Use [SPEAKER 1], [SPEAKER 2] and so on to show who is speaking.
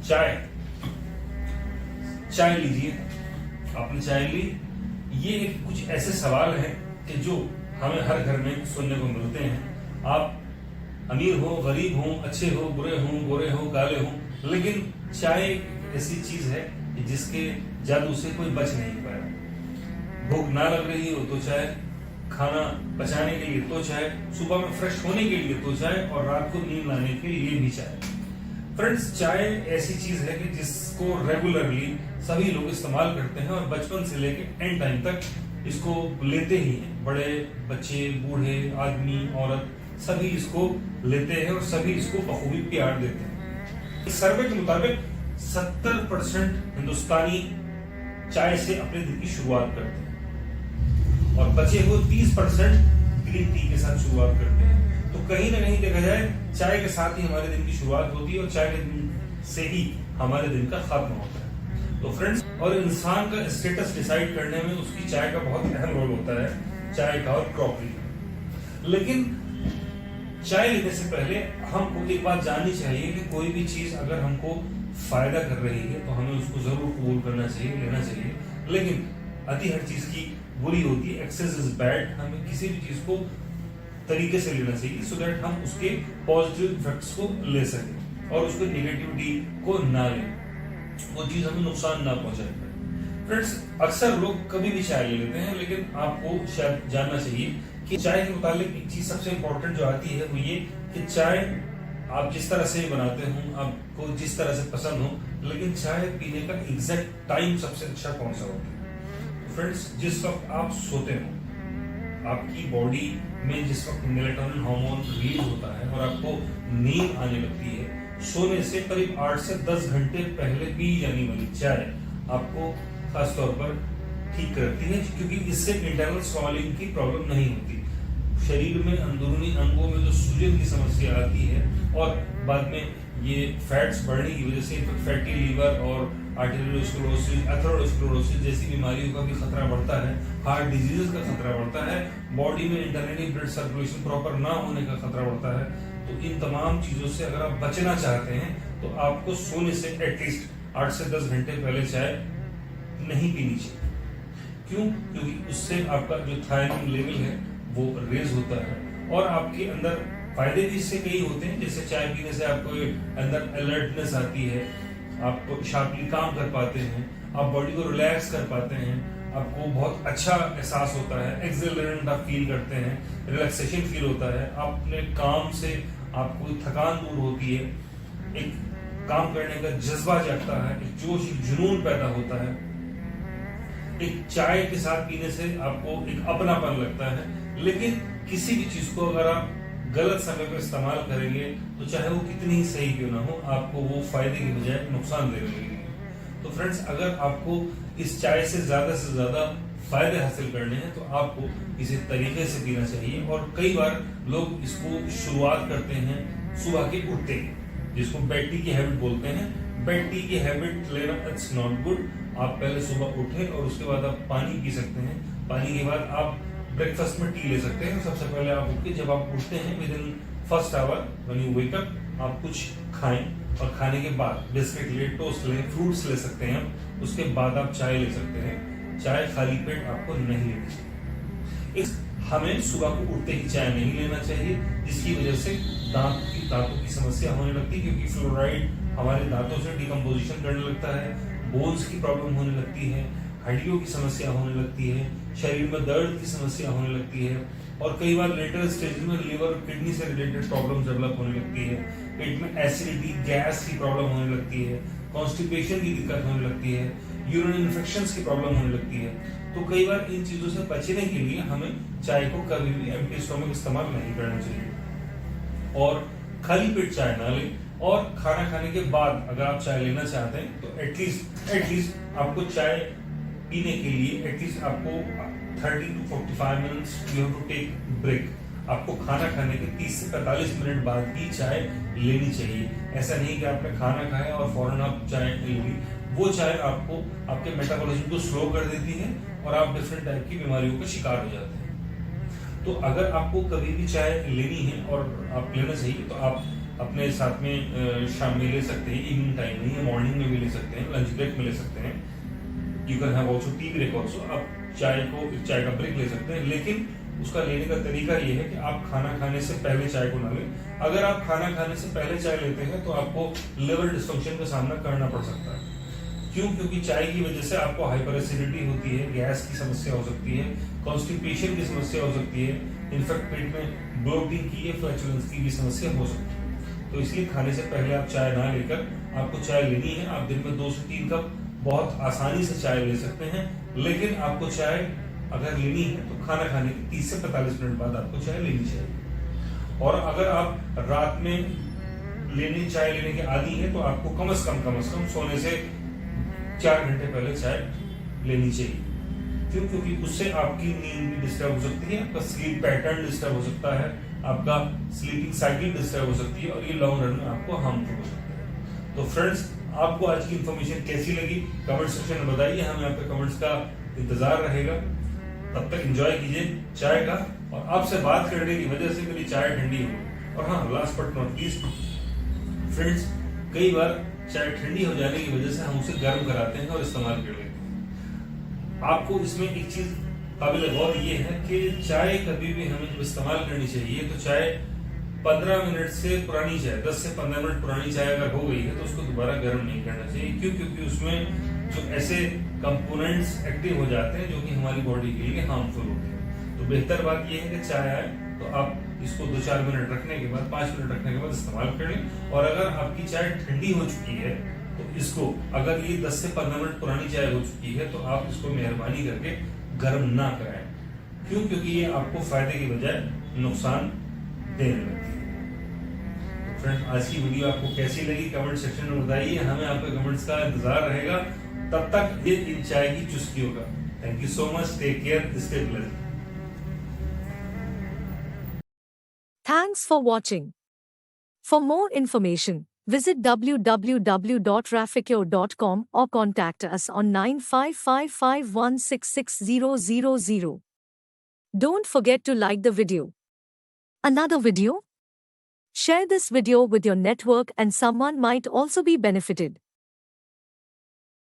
[SPEAKER 1] चाय चाय लीजिए। आपने चाय ली, ये कुछ ऐसे सवाल हैं कि जो हमें हर घर में सुनने को मिलते हैं। आप अमीर हो, गरीब हो, अच्छे हो, बुरे हो, गोरे हो, काले हो, लेकिन चाय एक ऐसी चीज है कि जिसके जादू से कोई बच नहीं पाया। भूख ना लग रही हो तो चाय, खाना पचाने के लिए तो चाय, सुबह में फ्रेश होने के लिए तो चाय, और रात को नींद लाने के लिए भी चाय। फ्रेंड्स, चाय ऐसी चीज है कि जिसको रेगुलरली सभी लोग इस्तेमाल करते हैं और बचपन से लेकर एंड टाइम तक इसको लेते ही हैं। बड़े बच्चे, बूढ़े, आदमी, औरत सभी इसको लेते हैं और सभी इसको बखूबी प्यार देते हैं। इस सर्वे के मुताबिक 70% हिंदुस्तानी चाय से अपने दिन की शुरुआत करते हैं और बचे हुए 30% ग्रीन टी के साथ शुरुआत करते हैं। तो कहीं ना कहीं देखा जाए चाय के साथ ही हमारे दिन की शुरुआत होती है और चाय के दिन से ही हमारे दिन का खात्मा होता है। तो फ्रेंड्स, और इंसान का स्टेटस डिसाइड करने में उसकी चाय का बहुत अहम रोल होता है, चाय का और क्रॉकरी का। लेकिन चाय लेने से पहले हमको एक बात जाननी चाहिए कि कोई भी चीज अगर हमको फायदा कर रही है तो हमें उसको जरूर कबूल करना चाहिए, लेना चाहिए। लेकिन अति हर चीज की बुरी होती है, एक्सेस इज बैड। हमें किसी भी चीज को तरीके से लेना चाहिए सो दैट हम उसके पॉजिटिव इफेक्ट्स को ले सकें और उसको नेगेटिविटी को ना लें, वो चीज हमें नुकसान ना पहुंचाए। फ्रेंड्स, अक्सर लोग कभी भी चाय ले लेते हैं, लेकिन आपको शायद जानना चाहिए कि चाय के मुताबिक एक चीज सबसे इंपॉर्टेंट जो आती है वो ये कि चाय आप जिस तरह से बनाते हो, आपको जिस तरह से पसंद हो, लेकिन चाय पीने का एग्जैक्ट टाइम सबसे अच्छा कौन सा होता है। फ्रेंड्स, जिस वक्त आप सोते हो, आपकी बॉडी में जिस वक्त मेलेटोनिन हार्मोन रिलीज होता है और आपको नींद आने लगती है, सोने से करीब 8 से 10 घंटे पहले पी जाने वाली चाय आपको खासतौर पर ठीक करती है, क्योंकि इससे इंटरनल स्वेलिंग की प्रॉब्लम नहीं होती। शरीर में अंदरूनी अंगों में जो सूजन की समस्या आती है और बाद में ये फैट्स बढ़ने की वजह से फैटी लीवर और आर्टेरियोस्क्लेरोसिस, एथेरोस्क्लेरोसिस जैसी बीमारियों का भी खतरा बढ़ता है, हार्ट डिजीज का खतरा बढ़ता है, बॉडी में इंटरनली ब्लड सर्कुलेशन प्रॉपर ना होने का खतरा बढ़ता है। तो इन तमाम चीजों से अगर आप बचना चाहते हैं तो आपको सोने से एटलीस्ट 8 से 10 घंटे पहले चाय नहीं पीनी चाहिए। क्यों? क्योंकि उससे आपका जो थायराइड लेवल है वो रेज होता है और आपके अंदर फायदे भी इससे कई होते हैं। जैसे चाय पीने से आपको अंदर अलर्टनेस आती है, आप शार्पली काम कर पाते हैं, आप बॉडी को रिलैक्स कर पाते हैं, आपको बहुत अच्छा एहसास होता है, एक्सिलरेंट आप फील करते हैं, रिलैक्सेशन फील होता है, अपने काम से आपको थकान दूर होती है, एक काम करने का जज्बा जागता है, एक जोश, एक जुनून पैदा होता है। एक चाय के साथ पीने से आपको एक अपनापन लगता है। लेकिन किसी भी चीज को अगर आप गलत समय पर इस्तेमाल करेंगे तो चाहे वो कितनी ही सही क्यों ना हो, आपको वो फायदे की बजाय नुकसान देने लगेगी। तो फ्रेंड्स, अगर आपको इस चाय से ज्यादा फायदे हासिल करने हैं तो आपको इसे तरीके से पीना चाहिए। और कई बार लोग इसको शुरुआत करते हैं सुबह के उठते ही, जिसको बेड टी की हैबिट बोलते हैं। बेड टी की हैबिट लेना इट्स नॉट गुड। आप पहले सुबह उठे और उसके बाद आप पानी पी सकते हैं। पानी के बाद आप ब्रेकफास्ट में टी ले सकते हैं। सबसे पहले आप उठ के जब आप उठते हैं with in first hour when you wake up, आप कुछ खाएं और खाने के बाद बिस्किट ले, टोस्ट ले, फ्रूट्स ले सकते हैं। उसके बाद आप चाय ले सकते हैं। चाय खाली पेट आपको नहीं लेनी चाहिए। हमें सुबह को उठते ही चाय नहीं लेना चाहिए, जिसकी वजह से दांतों की समस्या होने लगती है, क्योंकि फ्लोराइड हमारे दांतों से डिकम्पोजिशन करने लगता है, बोन्स की प्रॉब्लम होने लगती है, हड्डियों की समस्या होने लगती है, शरीर में दर्द की समस्या होने लगती है और कई बार लेटर स्टेज में लिवर और किडनी से रिलेटेड प्रॉब्लम डेवलप होने लगती है। पेट में एसिडिटी, गैस की प्रॉब्लम होने लगती है, कॉन्स्टिपेशन की दिक्कत होने लगती है, यूरिन इन्फेक्शंस की प्रॉब्लम होने लगती है। तो कई बार इन चीजों से बचने के लिए हमें चाय को कभी भी एम्प्टी स्टोमक इस्तेमाल नहीं करना चाहिए और खाली पेट चाय ना लें। और खाना खाने के बाद अगर आप चाय लेना चाहते हैं तो एटलीस्ट आपको चाय पीने के लिए एटलीस्ट आपको 30 to 45 minutes you have to take break. आपको खाना खाने के 30 से 45 मिनट बाद ही चाय लेनी चाहिए। ऐसा नहीं कि आपने खाना खाया और फौरन आप चाय ले ली, वो चाय आपको आपके मेटाबॉलिज्म को स्लो कर देती है और आप डिफरेंट टाइप की बीमारियों का शिकार हो जाते हैं। तो अगर आपको कभी भी चाय लेनी है और आप लेना चाहिए तो आप अपने साथ में शाम में ले सकते हैं, इवनिंग टाइम में या मॉर्निंग में भी ले सकते हैं, लंच ब्रेक में ले सकते हैं। You can have also tea break also, आप चाय का ब्रेक ले सकते हैं, लेकिन उसका लेने का तरीका ये है कि आप खाना खाने से पहले चाय को ना लें। अगर आप खाना खाने से पहले चाय लेते हैं तो आपको लिवर डिस्फंक्शन का सामना करना पड़ सकता है। क्यों? क्योंकि चाय की वजह से आपको हाइपर एसिडिटी होती है, गैस की समस्या हो सकती है, कॉन्स्टिपेशन की समस्या हो सकती है, इनफैक्ट पेट में ब्लोटिंग की या फ्लैचुलेंस की भी समस्या हो सकती है। तो इसलिए खाने से पहले आप चाय ना लेकर आपको चाय लेनी है। आप दिन में 2 से 3 कप बहुत आसानी से चाय ले सकते हैं, लेकिन आपको चाय अगर लेनी है तो खाना खाने के 30 से 45 मिनट बाद आपको चाय लेनी चाहिए। और अगर आप रात में चाय लेने के आदी हैं तो आपको कम से कम सोने से 4 घंटे पहले चाय लेनी चाहिए। क्यों? क्योंकि उससे आपकी नींद भी डिस्टर्ब हो सकती है, आपका स्लीप पैटर्न डिस्टर्ब हो सकता है, आपका स्लीपिंग साइकिल डिस्टर्ब हो सकती है, और ये लॉन्ग रन में आपको हार्मफुल हो सकता है। तो फ्रेंड्स, आपको आज की इंफॉर्मेशन कैसी लगी कमेंट सेक्शन में बताइए, हमें आपके कमेंट्स का इंतजार रहेगा। तब तक एंजॉय कीजिए चाय का, और आपसे बात करने की वजह से मेरी चाय ठंडी हो। और हाँ, last but not least friends, कई बार चाय ठंडी हो जाने की वजह से हम उसे गर्म कराते हैं और इस्तेमाल कर लेते हैं। आपको इसमें एक चीज काबिल गौर ये है कि चाय कभी भी हमें जब इस्तेमाल करनी चाहिए तो चाय 15 मिनट से पुरानी चाय, 10 से 15 मिनट पुरानी चाय अगर हो गई है तो उसको दोबारा गर्म नहीं करना चाहिए। क्यों? क्योंकि उसमें जो ऐसे कंपोनेंट्स एक्टिव हो जाते हैं जो कि हमारी बॉडी के लिए हार्मफुल होते हैं। तो बेहतर बात यह है कि चाय आए तो आप इसको 2-4 मिनट रखने के बाद, 5 मिनट रखने के बाद इस्तेमाल कर लें। और अगर आपकी चाय ठंडी हो चुकी है तो इसको, अगर ये 10 से 15 मिनट पुरानी चाय हो चुकी है तो आप इसको मेहरबानी करके गर्म ना कराएं। क्यों? क्योंकि ये आपको फायदे की बजाय नुकसान देने लगती है। तो फ्रेंड, आज की वीडियो आपको कैसी लगी कमेंट सेक्शन में बताइए, हमें आपके कमेंट्स का इंतजार रहेगा। तब तक ये इन चाय की चुस्कियों का। Thank you so much, take care, stay blessed.
[SPEAKER 2] Thanks for watching. For more information, visit www.raficure.com or contact us on 9555166000. Don't forget to like the video. Another video? Share this video with your network and someone might also be benefited.